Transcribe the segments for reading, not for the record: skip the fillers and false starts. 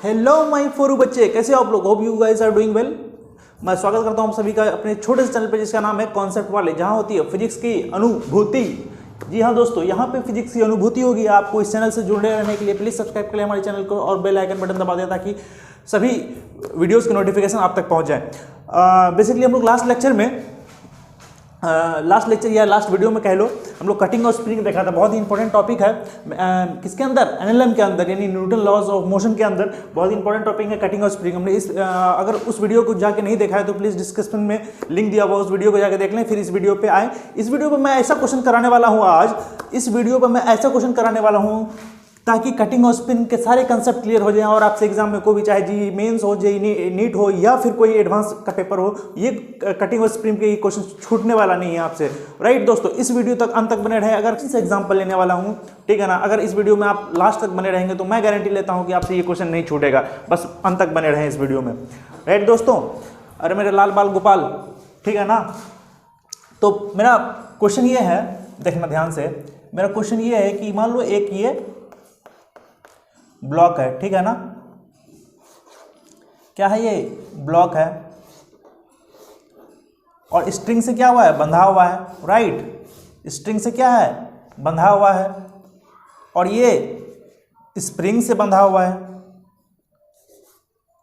Hello my फोरू बच्चे, कैसे हो आप लोग? Hope you guys are doing well. मैं स्वागत करता हूं आप सभी का अपने छोटे से चैनल पे जिसका नाम है कॉन्सेप्ट वाले, जहां होती है फिजिक्स की अनुभूति। जी हाँ दोस्तों, यहाँ पे फिजिक्स की अनुभूति होगी। आपको इस चैनल से जुड़े रहने के लिए प्लीज़ सब्सक्राइब करें हमारे चैनल को और बेल आइकन बटन दबा दें ताकि सभी वीडियोज़ की नोटिफिकेशन आप तक पहुँच जाए। बेसिकली हम लोग लास्ट लेक्चर या लास्ट वीडियो में कह लो, हम लोग कटिंग और स्प्रिंग देखा था। बहुत ही इंपॉर्टेंट टॉपिक है। किसके अंदर? एनएलएम के अंदर, यानी न्यूटन लॉज ऑफ मोशन के अंदर बहुत ही इंपॉर्टेंट टॉपिक है कटिंग और स्प्रिंग। हमने अगर उस वीडियो को जाके नहीं देखा है तो प्लीज़ डिस्क्रिप्शन में लिंक दिया हुआ, उस वीडियो को जाके देख लें, फिर इस वीडियो पे आए। इस वीडियो पर मैं ऐसा क्वेश्चन कराने वाला हूँ आज, इस वीडियो पर मैं ऐसा क्वेश्चन कराने वाला हूँ ताकि कटिंग और स्पिन के सारे कंसेप्ट क्लियर हो जाएं और आपसे एग्जाम में कोई भी, चाहे जी मेंस हो, जे नीट हो या फिर कोई एडवांस का पेपर हो, ये कटिंग और स्पिन के क्वेश्चन छूटने वाला नहीं है आपसे। राइट दोस्तों, इस वीडियो तक अंत तक बने रहे। अगर इस एग्जाम्पल लेने वाला हूँ, ठीक है ना, अगर इस वीडियो में आप लास्ट तक बने रहेंगे तो मैं गारंटी लेता हूँ कि आपसे ये क्वेश्चन नहीं छूटेगा। बस अंत तक बने रहें इस वीडियो में। राइट दोस्तों, अरे मेरे लाल बाल गोपाल, ठीक है ना। तो मेरा क्वेश्चन ये है, देखना ध्यान से। मेरा क्वेश्चन ये है कि मान लो एक ये ब्लॉक है, ठीक है ना। क्या है? ये ब्लॉक है और स्ट्रिंग से क्या हुआ है? बंधा हुआ है। राइट, स्ट्रिंग से क्या है? बंधा हुआ है और ये स्प्रिंग से बंधा हुआ है।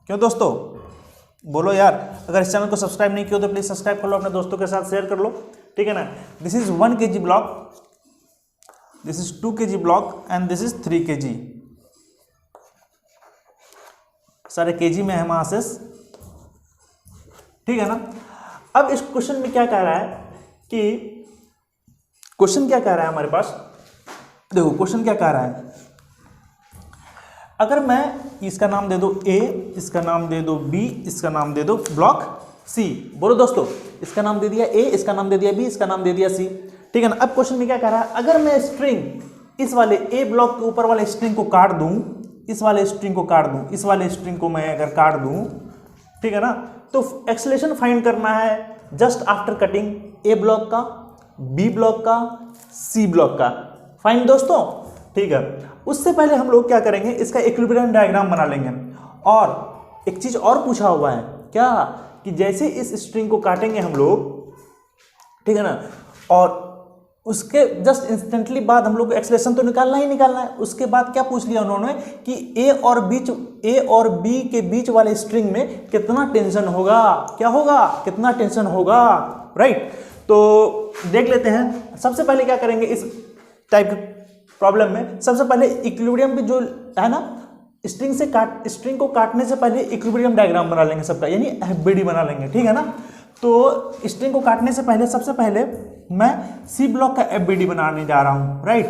क्यों दोस्तों? बोलो यार। अगर इस चैनल को सब्सक्राइब नहीं किया तो प्लीज सब्सक्राइब कर लो, अपने दोस्तों के साथ शेयर कर लो, ठीक है ना। This is 1 kg block, this is 2 kg block and this is 3 kg। सारे केजी में है मासेस, ठीक है ना। अब इस क्वेश्चन में क्या कह रहा है कि क्वेश्चन क्या कह रहा है हमारे पास? देखो क्वेश्चन क्या कह रहा है। अगर मैं इसका नाम दे दो A, इसका नाम दे दो B, इसका नाम दे दो ब्लॉक C। बोलो दोस्तों, इसका नाम दे दिया A, इसका नाम दे दिया B, इसका नाम दे दिया C, ठीक है ना। अब क्वेश्चन में क्या कह रहा है? अगर मैं स्ट्रिंग इस वाले A ब्लॉक के ऊपर वाले स्ट्रिंग को काट दूं, इस वाले स्ट्रिंग को काट दूं, इस वाले स्ट्रिंग को मैं अगर काट दूं, ठीक है ना, तो एक्सेलरेशन फाइंड करना है जस्ट आफ्टर कटिंग ए ब्लॉक का, बी ब्लॉक का, सी ब्लॉक का। फाइन दोस्तों, ठीक है। उससे पहले हम लोग क्या करेंगे, इसका इक्विलिब्रियम डायग्राम बना लेंगे। और एक चीज और पूछा हुआ है क्या, कि जैसे इस स्ट्रिंग को काटेंगे हम लोग, ठीक है ना, और उसके जस्ट इंस्टेंटली बाद हम लोग को एक्सेलरेशन तो निकालना ही निकालना है। उसके बाद क्या पूछ लिया उन्होंने कि ए और बी के बीच वाले स्ट्रिंग में कितना टेंशन होगा, क्या होगा, कितना टेंशन होगा। राइट, तो देख लेते हैं। सबसे पहले क्या करेंगे इस टाइप के प्रॉब्लम में, सबसे पहले इक्विलिब्रियम भी जो है ना, स्ट्रिंग को काटने से पहले इक्विलिब्रियम डायग्राम बना लेंगे सबका, यानी एफबीडी बना लेंगे, ठीक है ना। तो स्ट्रिंग को काटने से पहले सबसे पहले मैं सी ब्लॉक का एफबीडी बनाने जा रहा हूं। राइट,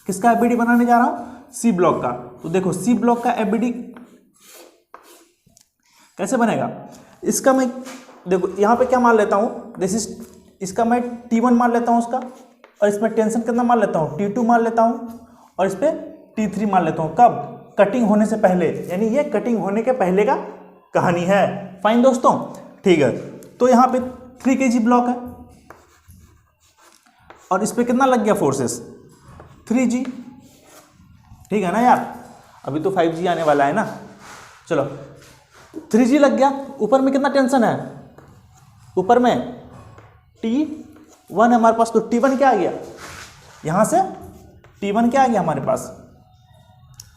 किसका एफबीडी बनाने जा रहा हूं? सी ब्लॉक का। तो देखो सी ब्लॉक का एफबीडी कैसे बनेगा। इसका मैं देखो यहां पे क्या मान लेता हूं, इसका मैं T1 मान लेता हूं उसका, और इसमें टेंशन कितना मान लेता हूं? T2 मान लेता हूं, और इस पे T3 मान लेता हूं। कब? कटिंग होने से पहले, यानी ये कटिंग होने के पहले का कहानी है। फाइन दोस्तों, ठीक है। तो यहाँ पे 3 kg ब्लॉक है और इस पे कितना लग गया फोर्सेस? 3G, ठीक है ना यार। अभी तो 5G आने वाला है ना। चलो 3G लग गया। ऊपर में कितना टेंशन है? ऊपर में T1 है हमारे पास। तो T1 क्या आ गया? यहां से T1 क्या आ गया हमारे पास?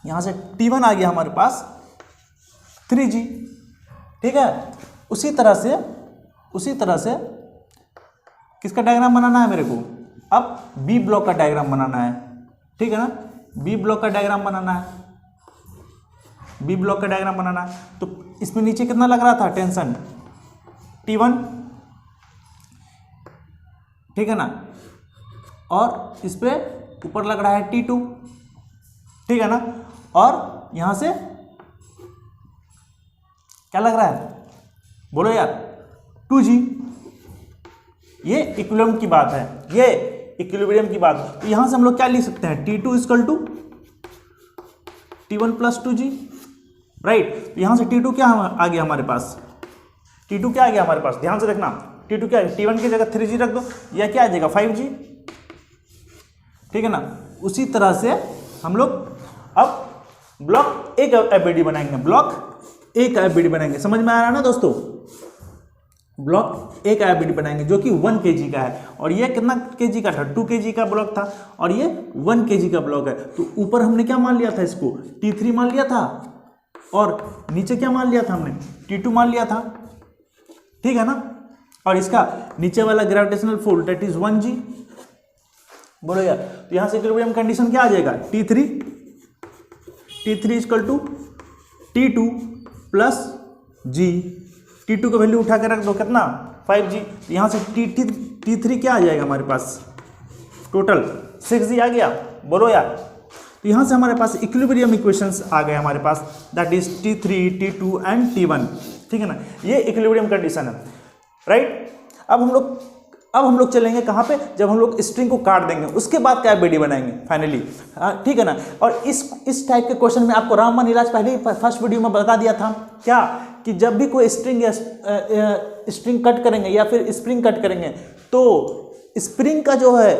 यहां से T1 आ गया हमारे पास 3G, ठीक है। उसी तरह से किसका डायग्राम बनाना है मेरे को? अब बी ब्लॉक का डायग्राम बनाना है, ठीक है ना। बी ब्लॉक का डायग्राम बनाना है, बी ब्लॉक का डायग्राम बनाना है। तो इसमें नीचे कितना लग रहा था टेंशन? T1, ठीक है ना, और इस पे ऊपर लग रहा है T2, ठीक है ना, और यहां से क्या लग रहा है? बोलो यार, 2G। ये इक्विलिब्रियम की बात है, ये इक्विलिब्रियम की बात। तो यहां से हम लोग क्या लिख सकते हैं? T2 equal to T1 plus 2G। Right, यहां से T2 क्या आ गया हमारे पास? T2 क्या आ गया हमारे पास? ध्यान से देखना, T2 क्या है? T1 की जगह 3G रख दो, या क्या आ जाएगा? 5G, ठीक है ना। उसी तरह से हम लोग अब ब्लॉक ए का एफबीडी बनाएंगे, ब्लॉक ए का एफबीडी बनाएंगे। समझ में आ रहा है ना दोस्तों? ब्लॉक ए का एफबीडी बनाएंगे जो कि 1 kg का है, और ये कितना kg का था? 2 kg का ब्लॉक था, और ये 1 kg का ब्लॉक है। तो ऊपर हमने क्या मान लिया था? इसको T3 मान लिया था, और नीचे क्या मान लिया था हमने? T2 मान लिया था, ठीक है ना। और इसका नीचे वाला gravitational force that is 1g, बोलो यार। तो यहां से इक्विलिब्रियम कंडीशन क्या आ जाएगा? T3 equal to T2 plus g। T2 का वैल्यू उठा के रख दो, कितना? 5g। तो यहां से T3 क्या आ जाएगा हमारे पास? टोटल 6g आ गया, बोलो यार। तो यहां से हमारे पास इक्विलिब्रियम इक्वेशंस आ गए हमारे पास, that is T3, T2 and T1, ठीक है ना। ये इक्विलिब्रियम कंडीशन है, राइट। अब हम लोग चलेंगे कहाँ पे? जब हम लोग स्ट्रिंग को काट देंगे उसके बाद क्या एफबीडी बनाएंगे फाइनली, ठीक है ना। और इस टाइप के क्वेश्चन में आपको रामबन इलाज पहले ही फर्स्ट वीडियो में बता दिया था क्या, कि जब भी कोई स्ट्रिंग या स्ट्रिंग कट करेंगे या फिर स्प्रिंग कट करेंगे, तो स्प्रिंग का जो है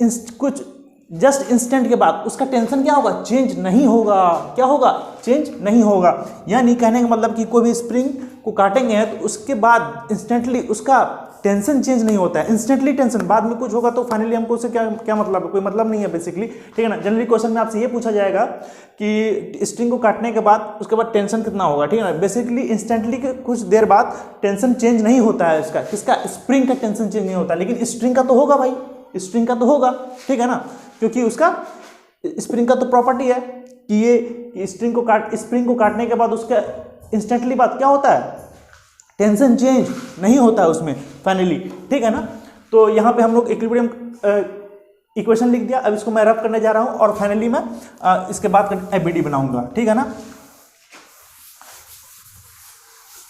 कुछ जस्ट इंस्टेंट के बाद उसका टेंशन क्या होगा? चेंज नहीं होगा। क्या होगा? चेंज नहीं होगा। यानी कहने का मतलब कि कोई भी स्प्रिंग को काटेंगे तो उसके बाद इंस्टेंटली उसका टेंशन चेंज नहीं होता है। इंस्टेंटली टेंशन, बाद में कुछ होगा तो फाइनली हमको उससे क्या मतलब है? कोई मतलब नहीं है बेसिकली, ठीक है ना। जनरली क्वेश्चन में आपसे ये पूछा जाएगा कि स्ट्रिंग को काटने के बाद उसके बाद टेंशन कितना होगा, ठीक है ना। बेसिकली इंस्टेंटली के कुछ देर बाद टेंशन चेंज नहीं होता है इसका, किसका? स्प्रिंग का टेंशन चेंज नहीं होता, लेकिन स्ट्रिंग का तो होगा भाई, स्प्रिंग का तो होगा, ठीक है ना। क्योंकि उसका स्प्रिंग का तो प्रॉपर्टी है कि ये स्प्रिंग को काटने के बाद उसका इंस्टेंटली बाद क्या होता है? टेंशन चेंज नहीं होता है उसमें फाइनली, ठीक है ना। तो यहाँ पे हम लोग इक्विलिब्रियम इक्वेशन लिख दिया। अब इसको मैं रब करने जा रहा हूँ और फाइनली मैं इसके बाद एफबीडी बनाऊंगा, ठीक है ना।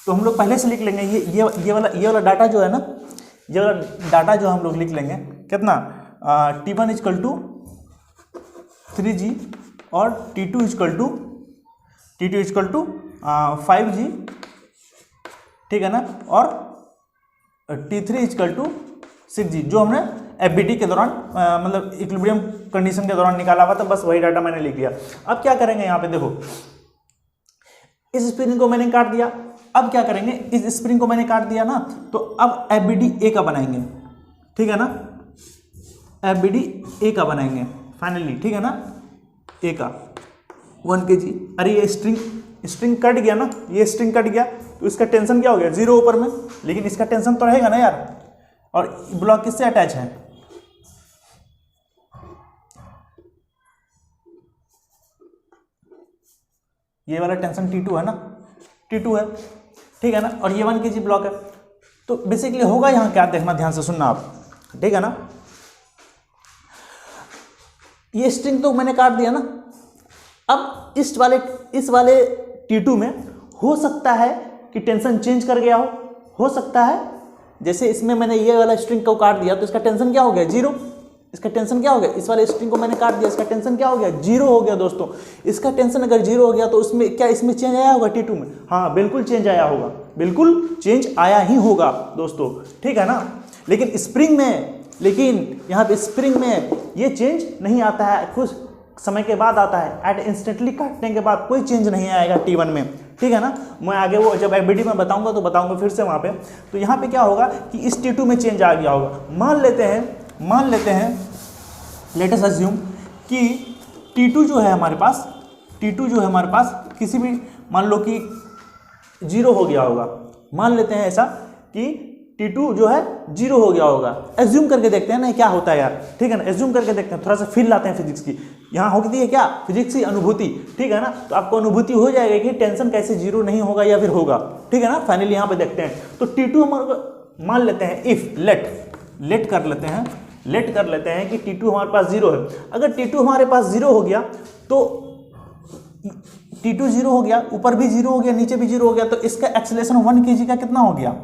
तो हम लोग पहले से लिख लेंगे ये वाला डाटा जो है ना, ये वाला डाटा जो हम लोग लिख लेंगे, कितना? T1 इक्वल टू 3g और T2 इक्वल टू 5g, ठीक है ना। और T3 इक्वल टू 6g, जो हमने एफबीडी के दौरान मतलब इक्विलिब्रियम कंडीशन के दौरान निकाला हुआ था, बस वही डाटा मैंने लिख दिया। अब क्या करेंगे? यहाँ पे देखो, इस स्प्रिंग को मैंने काट दिया। अब क्या करेंगे? इस स्प्रिंग को मैंने काट दिया ना, तो अब एफबीडी ए का बनाएंगे, ठीक है ना। एफबीडी ए का बनाएंगे फाइनली, ठीक है ना। ए का 1 kg। अरे ये स्ट्रिंग कट गया ना, ये स्ट्रिंग कट गया तो इसका टेंशन क्या हो गया? 0 ऊपर में, लेकिन इसका टेंशन तो रहेगा ना यार। और ब्लॉक किससे अटैच है? ये वाला टेंशन T2 है ना, T2 है, ठीक है ना। और ये 1 kg ब्लॉक है। तो बेसिकली होगा यहाँ क्या, देखना ध्यान से सुनना आप, ठीक है ना। ये स्ट्रिंग तो मैंने काट दिया ना। अब इस वाले T2 में हो सकता है कि टेंशन चेंज कर गया हो सकता है। जैसे इसमें मैंने ये वाला स्ट्रिंग को काट दिया तो इसका टेंशन क्या हो गया? 0। इसका टेंशन क्या हो गया? इस वाले स्ट्रिंग को मैंने काट दिया, इसका टेंशन क्या हो गया? 0 हो गया दोस्तों। इसका टेंशन अगर 0 हो गया तो उसमें क्या इसमें चेंज आया होगा T2 में? हाँ बिल्कुल चेंज आया होगा, बिल्कुल चेंज आया ही होगा दोस्तों, ठीक है ना। लेकिन यहाँ पे स्प्रिंग में ये चेंज नहीं आता है, कुछ समय के बाद आता है। एट इंस्टेंटली काटने के बाद कोई चेंज नहीं आएगा T1 में, ठीक है ना। मैं आगे वो जब एफबीडी में बताऊंगा तो बताऊंगा फिर से वहाँ पे। तो यहाँ पे क्या होगा कि इस T2 में चेंज आ गया होगा। मान लेते हैं लेट अस अज्यूम कि T2 जो है हमारे पास किसी भी, मान लो कि 0 हो गया होगा। मान लेते हैं ऐसा कि T2 जो है 0 हो गया होगा। एज्यूम करके देखते हैं ना क्या होता है यार, ठीक है ना। एज्यूम करके देखते हैं, थोड़ा सा फील लाते हैं फिजिक्स की। यहाँ होती है क्या? फिजिक्स की अनुभूति, ठीक है ना। तो आपको अनुभूति हो जाएगा कि टेंशन कैसे 0 नहीं होगा या फिर होगा, ठीक है ना। फाइनली यहाँ पे देखते हैं तो T2 हमारे मान लेते हैं, इफ लेट कर लेते हैं कि T2 हमारे पास 0 है। अगर T2 हमारे पास 0 हो गया तो T2 0 हो गया, ऊपर भी 0 हो गया, नीचे भी 0 हो गया, तो इसका एक्सेलरेशन 1 kg का कितना हो गया?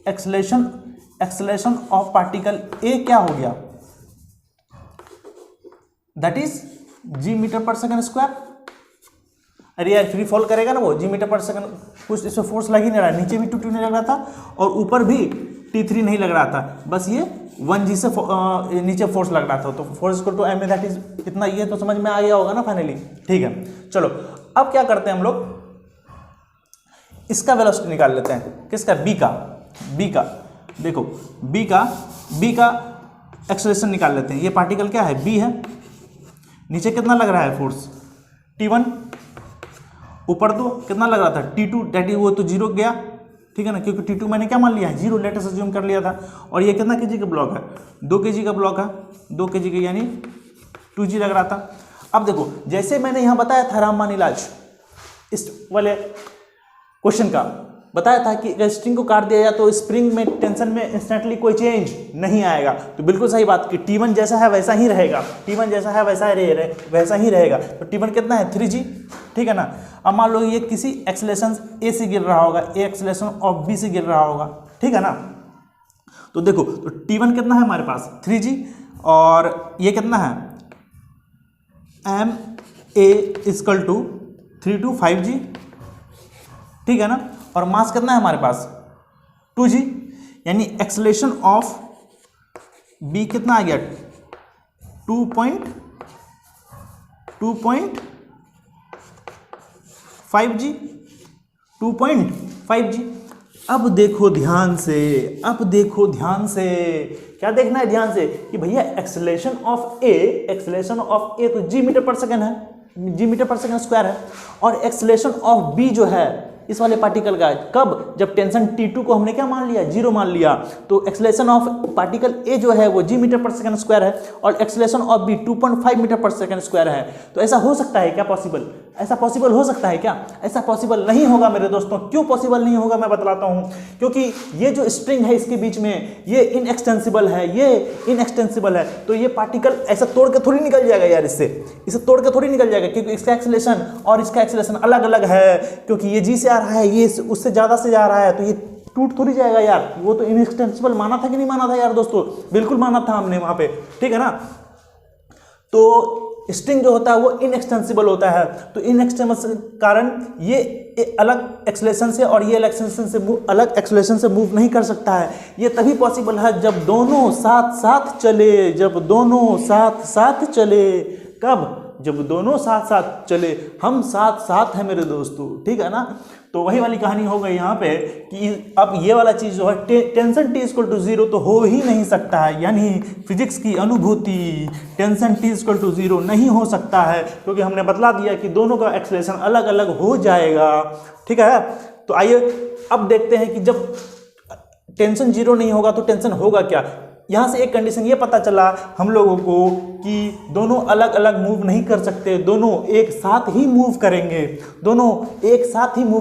एक्सेलरेशन ऑफ पार्टिकल ए क्या हो गया? That is g metre per second square. अरे यार फ्री फॉल करेगा ना वो g मीटर पर सेकंड, कुछ इसमें फोर्स लग ही नहीं रहा, नीचे भी T2 नहीं लग रहा था और ऊपर भी T3 नहीं लग रहा था, बस ये 1G से नीचे फोर्स लग रहा था, तो force equal to M that is कितना, ये तो समझ में आ गया होगा ना फाइनली। ठीक है, चलो अब क्या करते हैं हम लोग, इसका वेलोसिटी निकाल लेते हैं। किसका? बी का देखो, बी का एक्सेलरेशन निकाल लेते हैं। ये पार्टिकल क्या है? बी है। नीचे कितना लग रहा है फोर्स? T1। ऊपर तो कितना लग रहा था? T2, डेट इज वो तो जीरो गया, ठीक है ना, क्योंकि T2 मैंने क्या मान लिया है? जीरो, लेटेस्ट अज्यूम कर लिया था। और ये कितना केजी का ब्लॉक है? 2 kg का ब्लॉक है, 2 kg का यानी 2G लग रहा था। अब देखो, जैसे मैंने यहाँ बताया था रामबाण इलाज, इस वाले क्वेश्चन का बताया था कि अगर स्ट्रिंग को काट दिया जाए तो स्प्रिंग में टेंशन में इंस्टेंटली कोई चेंज नहीं आएगा। तो बिल्कुल सही बात कि T1 जैसा है वैसा ही रहेगा, T1 जैसा है वैसा ही रहेगा। तो T1 कितना है? 3G, ठीक है ना। अब मान लो ये किसी एक्सेलरेशन A से गिर रहा होगा, ए एक्सेलरेशन ऑफ B से गिर रहा होगा, ठीक है ना। तो देखो, तो T1 कितना है हमारे पास? 3G, और ये कितना है? ma equal to 3 to 5G, ठीक है ना। और मास कितना है हमारे पास? 2G, यानी एक्सेलरेशन ऑफ B कितना आ गया? 2.5G, 2.5G। अब देखो ध्यान से, क्या देखना है ध्यान से कि भैया एक्सेलरेशन ऑफ ए तो G मीटर पर सेकेंड है, G metre per second square है। और एक्सेलरेशन ऑफ B जो है इस वाले पार्टिकल का, कब? जब टेंशन T2 को हमने क्या मान लिया? जीरो मान लिया। तो एक्सेलरेशन ऑफ पार्टिकल A जो है वो G metre per second square है, और acceleration of B 2.5 metre per second square है। तो ऐसा हो सकता है क्या पॉसिबल? ऐसा पॉसिबल हो सकता है क्या? ऐसा पॉसिबल नहीं होगा मेरे दोस्तों। क्यों पॉसिबल नहीं होगा मैं बतलाता हूँ। क्योंकि ये जो स्ट्रिंग है इसके बीच में, ये इनएक्सटेंसिबल है, तो ये पार्टिकल ऐसा तोड़ के थोड़ी निकल जाएगा यार, इसे तोड़ के थोड़ी निकल जाएगा, क्योंकि इसका एक्सेलरेशन और इसका एक्सेलरेशन अलग अलग है। क्योंकि ये G से आ रहा है, ये उससे ज़्यादा से जा रहा है, तो ये टूट थोड़ी जाएगा यार। वो तो इनएक्सटेंसिबल माना था कि नहीं माना था यार दोस्तों? बिल्कुल माना था हमने वहाँ पे, ठीक है ना। तो स्ट्रिंग जो होता है वो इनएक्सटेंसिबल होता है, तो इनएक्सटेंसिबल के कारण ये अलग एक्सेलरेशन से और ये अलग एक्सेलरेशन से मूव नहीं कर सकता है। ये तभी पॉसिबल है जब दोनों साथ साथ चले, कब? जब दोनों साथ साथ चले। हम साथ साथ हैं मेरे दोस्तों, ठीक है ना। तो वही वाली कहानी हो गई यहाँ पे कि अब ये वाला चीज़ जो है टेंशन T इक्वल टू 0 तो हो ही नहीं सकता है, यानी फिजिक्स की अनुभूति टेंशन T इक्वल टू 0 नहीं हो सकता है, क्योंकि हमने बतला दिया कि दोनों का एक्सेलरेशन अलग अलग हो जाएगा, ठीक है। तो आइए अब देखते हैं कि जब टेंशन 0 नहीं होगा तो टेंशन होगा क्या। यहाँ से एक कंडीशन ये पता चला हम लोगों को कि दोनों अलग अलग मूव नहीं कर सकते, दोनों एक साथ ही मूव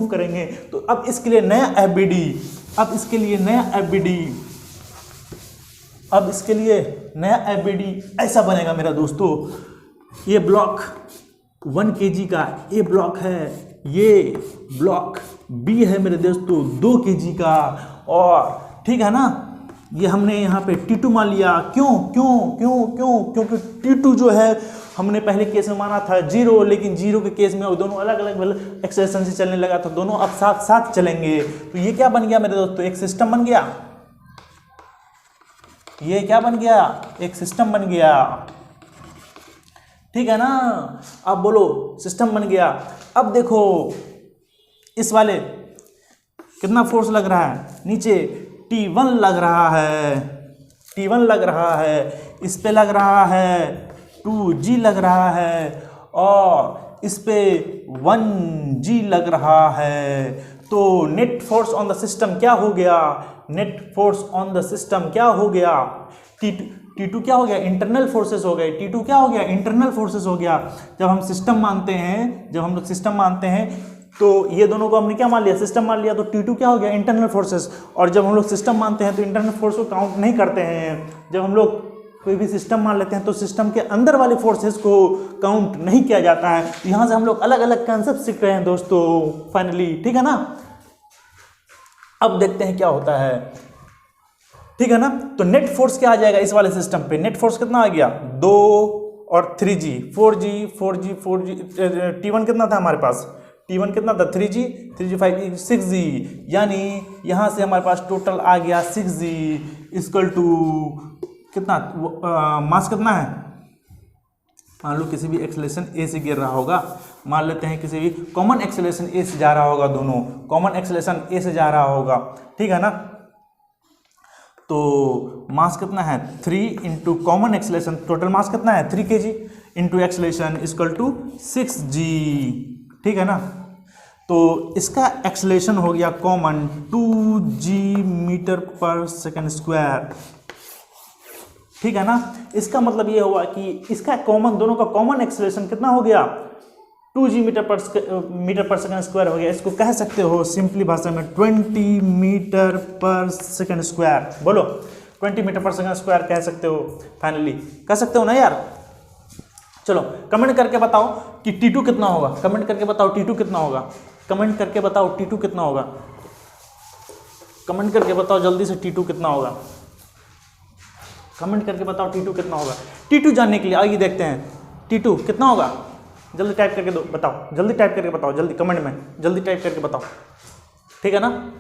करेंगे। तो अब इसके लिए नया FBD ऐसा बनेगा मेरा दोस्तों। ये ब्लॉक 1 kg का ए ब्लॉक है, ये ब्लॉक B है मेरे दोस्तों 2 kg का, और ठीक है ना। ये हमने यहाँ पे T2 मान लिया। क्योंकि T2 जो है हमने पहले केस में माना था 0, लेकिन 0 के केस में वो दोनों अलग अलग एक्सेलरेशन से चलने लगा, तो दोनों अब साथ साथ चलेंगे। तो ये क्या बन गया मेरे दोस्तों? एक सिस्टम बन गया। ये क्या बन गया? एक सिस्टम बन गया, ठीक है ना। अब बोलो सिस्टम बन गया। अब देखो इस वाले कितना फोर्स लग रहा है? नीचे T1 लग रहा है, इस पे लग रहा है 2G लग रहा है, और इस पे 1G लग रहा है। तो net force on the system क्या हो गया? T2 क्या हो गया? इंटरनल फोर्सेस हो गए। इंटरनल फोर्सेस हो गया। जब हम लोग सिस्टम मानते हैं तो ये दोनों को हमने क्या मान लिया? सिस्टम मान लिया। तो T2 क्या हो गया? Internal forces. और जब हम लोग सिस्टम मानते हैं तो इंटरनल फोर्स को काउंट नहीं करते हैं। जब हम लोग कोई भी सिस्टम मान लेते हैं तो सिस्टम के अंदर वाले फोर्सेस को काउंट नहीं किया जाता है। तो यहाँ से हम लोग अलग अलग कंसेप्ट सीख रहे हैं दोस्तों फाइनली, ठीक है ना। अब देखते हैं क्या होता है, ठीक है ना। तो नेट फोर्स क्या आ जाएगा इस वाले सिस्टम पे? नेट फोर्स कितना आ गया? 2 और 3G 4G T1 कितना था हमारे पास? T1 कितना था? 3G 5G 6G, यानी यहाँ से हमारे पास टोटल आ गया 6G इक्वल टू कितना मास कितना है, मान लो किसी भी एक्सेलरेशन ए से गिर रहा होगा, मान लेते हैं किसी भी कॉमन एक्सेलरेशन ए से जा रहा होगा, दोनों कॉमन एक्सेलरेशन ए से जा रहा होगा, ठीक है ना। तो मास कितना है 3 into common acceleration, total mass कितना है 3 kg into acceleration equal to 6g, ठीक है ना। तो इसका एक्सेलरेशन हो गया common 2g metre per second square, ठीक है ना। इसका मतलब ये हुआ कि इसका कॉमन, दोनों का कॉमन एक्सेलरेशन कितना हो गया 2g metre per second square हो गया। इसको कह सकते हो सिंपली भाषा में 20 मीटर पर सेकेंड स्क्वायर। बोलो 20 मीटर पर सेकेंड स्क्वायर कह सकते हो, फाइनली कह सकते हो ना यार। चलो कमेंट करके बताओ कि T2 कितना होगा, कमेंट करके बताओ T2 कितना होगा, कमेंट करके बताओ T2 कितना होगा, कमेंट करके बताओ जल्दी से T2 कितना होगा, कमेंट करके बताओ T2 कितना होगा। T2 जानने के लिए आइए देखते हैं T2 कितना होगा, जल्दी टाइप करके दो, बताओ जल्दी टाइप करके बताओ, जल्दी कमेंट में जल्दी टाइप करके बताओ, ठीक है ना।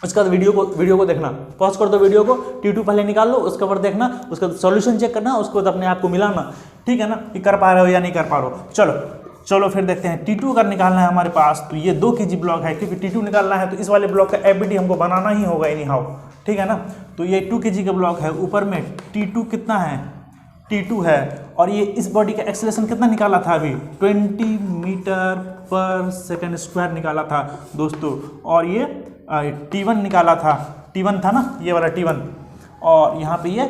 उसके बाद वीडियो को देखना, पॉज कर दो वीडियो को, T2 पहले निकाल लो, उसके बाद देखना, उसका सॉल्यूशन चेक करना, उसके बाद अपने आप को मिलाना, ठीक है ना, कि कर पा रहे हो या नहीं कर पा रहे हो। चलो फिर देखते हैं T2 अगर निकालना है हमारे पास तो ये 2 kg ब्लॉक है, क्योंकि T2 निकालना है तो इस वाले ब्लॉक का एबिलिटी हमको बनाना ही होगा एनी हाउ, ठीक है ना। तो ये 2 kg का ब्लॉक है, ऊपर में T2 कितना है T2 है, और ये इस बॉडी का एक्सेलरेशन कितना निकाला था अभी 20 मीटर पर सेकेंड स्क्वायर निकाला था दोस्तों, और ये T1 निकाला था, T1 था ना ये वाला T1, और यहाँ पे ये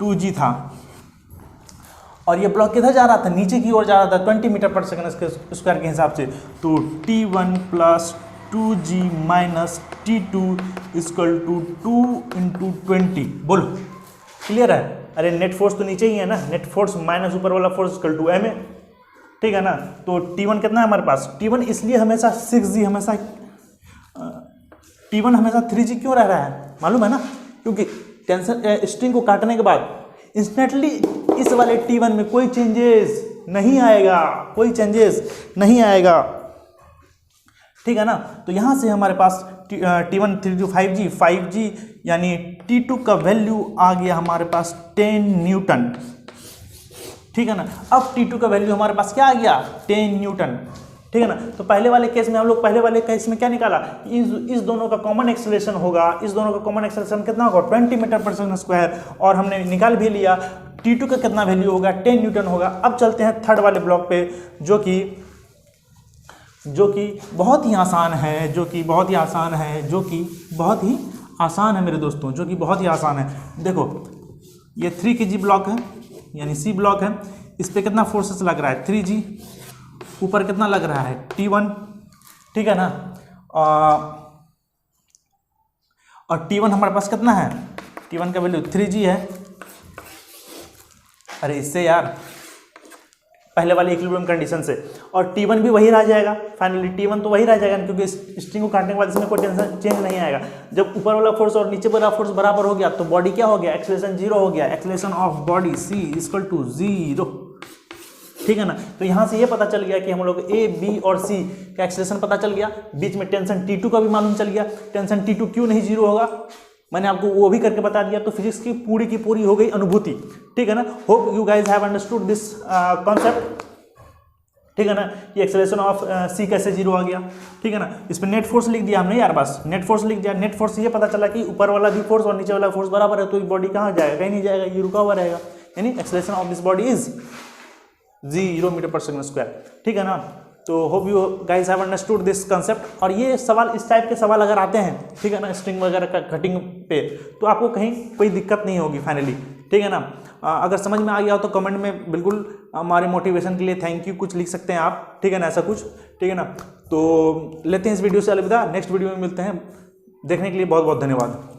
2g था, और ये ब्लॉक किधर जा रहा था, नीचे की ओर जा रहा था 20 मीटर पर सेकेंड स्क्वायर के हिसाब से। तो T1 plus 2g minus T2 equal to 2 into 20। बोलो क्लियर है। अरे नेट फोर्स तो नीचे ही है ना, नेट फोर्स माइनस ऊपर वाला फोर्स इक्वल टू ma, ठीक है ना। तो T1 कितना है हमारे पास, T1 इसलिए हमेशा 6g, हमेशा T1 हमेशा 3g क्यों रह रहा है मालूम है ना, क्योंकि टेंशन स्ट्रिंग को काटने के बाद इंस्टेंटली इस वाले T1 में कोई चेंजेस नहीं आएगा, कोई चेंजेस नहीं आएगा, ठीक है ना। तो यहाँ से हमारे पास T1 3 to 5g यानी T2 का वैल्यू आ गया हमारे पास 10 न्यूटन, ठीक है ना। अब T2 का वैल्यू हमारे पास क्या आ गया 10 न्यूटन, ठीक है ना। तो पहले वाले केस में हम लोग पहले वाले केस में क्या निकाला, इस दोनों का कॉमन एक्सेलरेशन होगा, इस दोनों का कॉमन एक्सेलरेशन कितना होगा 20 मीटर पर सेकंड स्क्वायर, और हमने निकाल भी लिया T2 का कितना वैल्यू होगा 10 न्यूटन होगा। अब चलते हैं थर्ड वाले ब्लॉक पे, जो कि बहुत ही आसान है, जो कि बहुत ही आसान है मेरे दोस्तों, जो कि बहुत ही आसान है। देखो ये 3 kg ब्लॉक है, यानी C ब्लॉक है, इस पे कितना फोर्सेस लग रहा है 3g, ऊपर कितना लग रहा है T1, ठीक है ना। और T1 हमारे पास कितना है, T1 का वैल्यू 3g है। अरे इससे यार पहले वाले इक्विलिब्रियम कंडीशन से, और T1 भी वही रह जाएगा, फाइनली T1 तो वही रह जाएगा, क्योंकि स्ट्रिंग को काटने के बाद इसमें कोई टेंशन चेंज नहीं आएगा। जब ऊपर वाला फोर्स और नीचे वाला फोर्स बराबर हो गया तो बॉडी क्या हो गया, एक्सेलरेशन 0 हो गया, acceleration of body C equal to 0, ठीक है ना। तो यहाँ से ये पता चल गया कि हम लोग A, B और C का एक्सेलरेशन पता चल गया, बीच में टेंशन T2 का भी मालूम चल गया, टेंशन T2 क्यों नहीं 0 होगा मैंने आपको वो भी करके बता दिया। तो फिजिक्स की पूरी हो गई अनुभूति, ठीक है ना। Hope you guys have understood this concept, ठीक है ना। ये एक्सेलरेशन ऑफ C कैसे 0 आ गया, ठीक है ना। इस पर नेट फोर्स लिख दिया हमने यार, बस नेट फोर्स लिख दिया। नेट फोर्स ये पता चला कि ऊपर वाला भी फोर्स और नीचे वाला फोर्स बराबर है, तो ये बॉडी कहाँ जाएगा, कहीं नहीं जाएगा, ये रुका हुआ रहेगा, यानी acceleration of this body is 0 metre per second square, ठीक है ना। तो hope you guys have understood this concept. और ये सवाल, इस टाइप के सवाल अगर आते हैं, ठीक है ना, स्ट्रिंग वगैरह का कटिंग पे, तो आपको कहीं कोई दिक्कत नहीं होगी फाइनली, ठीक है ना। अगर समझ में आ गया हो तो कमेंट में बिल्कुल हमारे मोटिवेशन के लिए थैंक यू कुछ लिख सकते हैं आप, ठीक है ना, ऐसा कुछ, ठीक है ना। तो लेते हैं इस वीडियो से अलविदा, नेक्स्ट वीडियो में मिलते हैं। देखने के लिए बहुत बहुत धन्यवाद।